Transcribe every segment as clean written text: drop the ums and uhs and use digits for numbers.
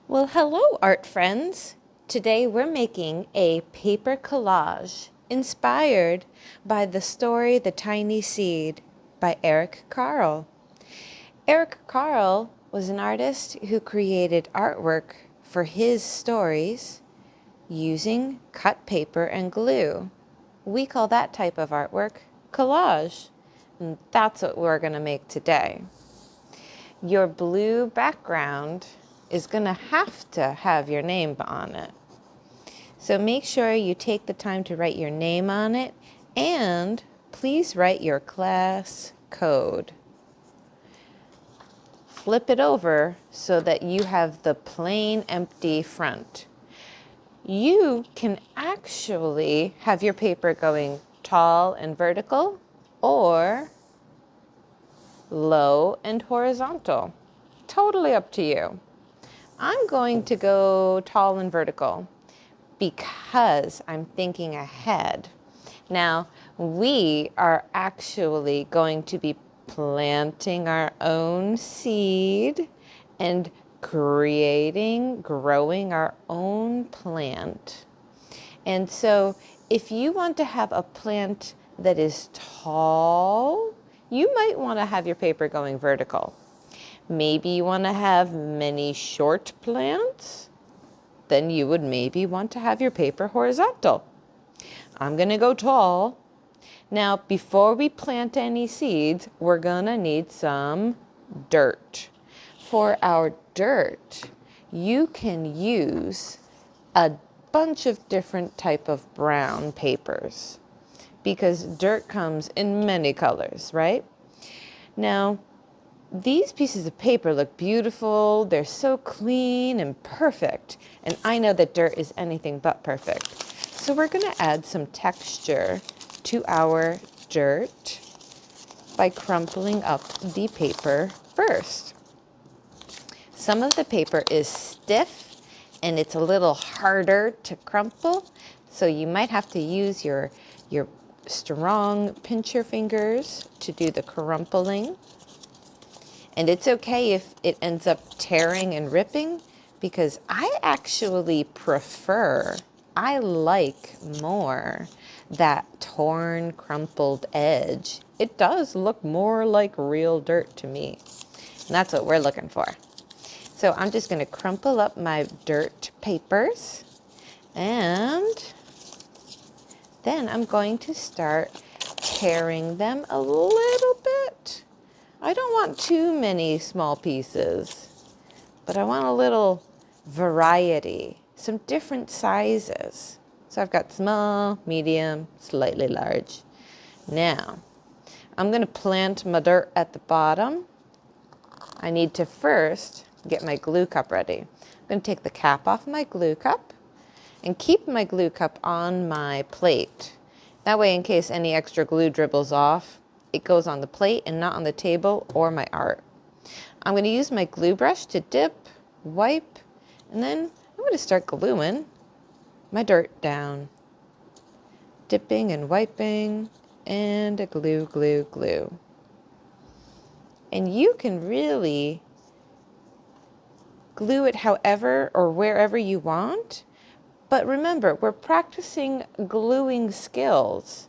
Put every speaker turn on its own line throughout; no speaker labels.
Well, hello, art friends. Today we're making a paper collage inspired by the story The Tiny Seed by Eric Carle. Eric Carle was an artist who created artwork for his stories using cut paper and glue. We call that type of artwork collage, and that's what we're going to make today. Your blue background is going to have your name on it. So make sure you take the time to write your name on it, and please write your class code. Flip it over so that you have the plain empty front. You can actually have your paper going tall and vertical or low and horizontal. Totally up to you. I'm going to go tall and vertical because I'm thinking ahead. Now, we are actually going to be planting our own seed and growing our own plant. And so if you want to have a plant that is tall, you might want to have your paper going vertical. Maybe you want to have many short plants, then you would maybe want to have your paper horizontal. I'm going to go tall. Now, before we plant any seeds, we're going to need some dirt. For our dirt, you can use a bunch of different type of brown papers because dirt comes in many colors, right? Now, these pieces of paper look beautiful. They're so clean and perfect. And I know that dirt is anything but perfect. So we're going to add some texture to our dirt by crumpling up the paper first. Some of the paper is stiff and it's a little harder to crumple. So you might have to use your strong pincher fingers to do the crumpling. And it's okay if it ends up tearing and ripping because I actually I like more that torn, crumpled edge. It does look more like real dirt to me. And that's what we're looking for. So I'm just going to crumple up my dirt papers and then I'm going to start tearing them a little bit. I don't want too many small pieces, but I want a little variety, some different sizes. So I've got small, medium, slightly large. Now, I'm going to plant my dirt at the bottom. I need to first get my glue cup ready. I'm going to take the cap off my glue cup and keep my glue cup on my plate. That way, in case any extra glue dribbles off, it goes on the plate and not on the table or my art. I'm going to use my glue brush to dip, wipe, and then I'm going to start gluing my dirt down. Dipping and wiping, and a glue, glue, glue. And you can really glue it however or wherever you want. But remember, we're practicing gluing skills.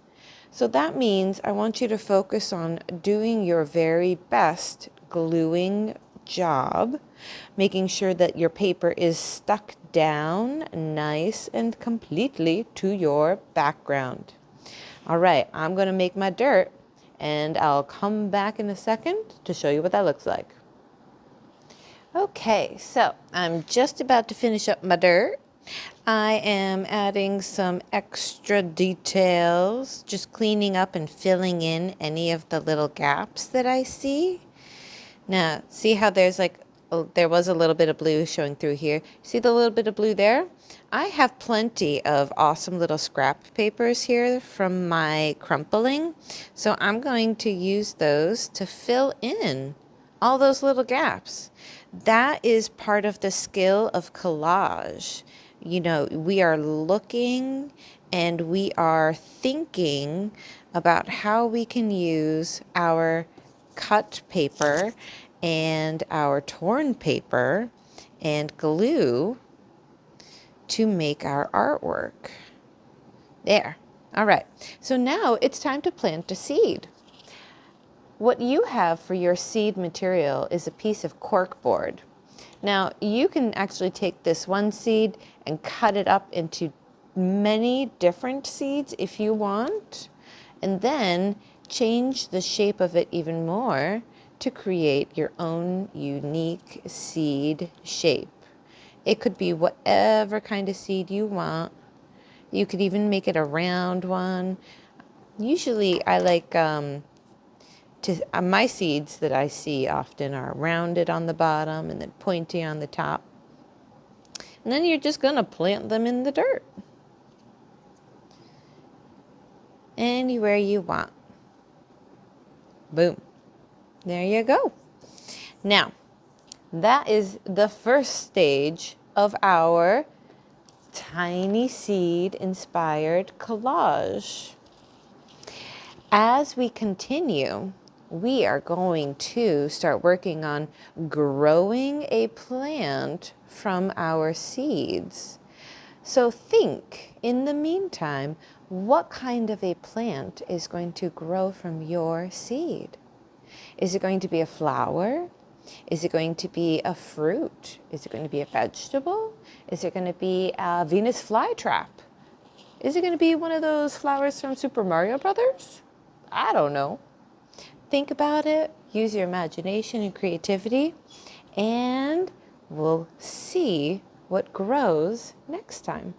So that means I want you to focus on doing your very best gluing job, making sure that your paper is stuck down nice and completely to your background. All right, I'm going to make my dirt and I'll come back in a second to show you what that looks like. Okay, so I'm just about to finish up my dirt. I am adding some extra details, just cleaning up and filling in any of the little gaps that I see. Now, see how there was a little bit of blue showing through here. See the little bit of blue there? I have plenty of awesome little scrap papers here from my crumpling. So I'm going to use those to fill in all those little gaps. That is part of the skill of collage. You know, we are looking and we are thinking about how we can use our cut paper and our torn paper and glue to make our artwork. There. All right. So now it's time to plant a seed. What you have for your seed material is a piece of cork board. Now, you can actually take this one seed and cut it up into many different seeds if you want, and then change the shape of it even more to create your own unique seed shape. It could be whatever kind of seed you want. You could even make it a round one. Usually I like my seeds that I see often are rounded on the bottom and then pointy on the top. And then you're just going to plant them in the dirt. Anywhere you want. Boom. There you go. Now, that is the first stage of our tiny seed inspired collage. As we continue, we are going to start working on growing a plant from our seeds. So think, in the meantime, what kind of a plant is going to grow from your seed? Is it going to be a flower? Is it going to be a fruit? Is it going to be a vegetable? Is it going to be a Venus flytrap? Is it going to be one of those flowers from Super Mario Brothers? I don't know. Think about it, use your imagination and creativity, and we'll see what grows next time.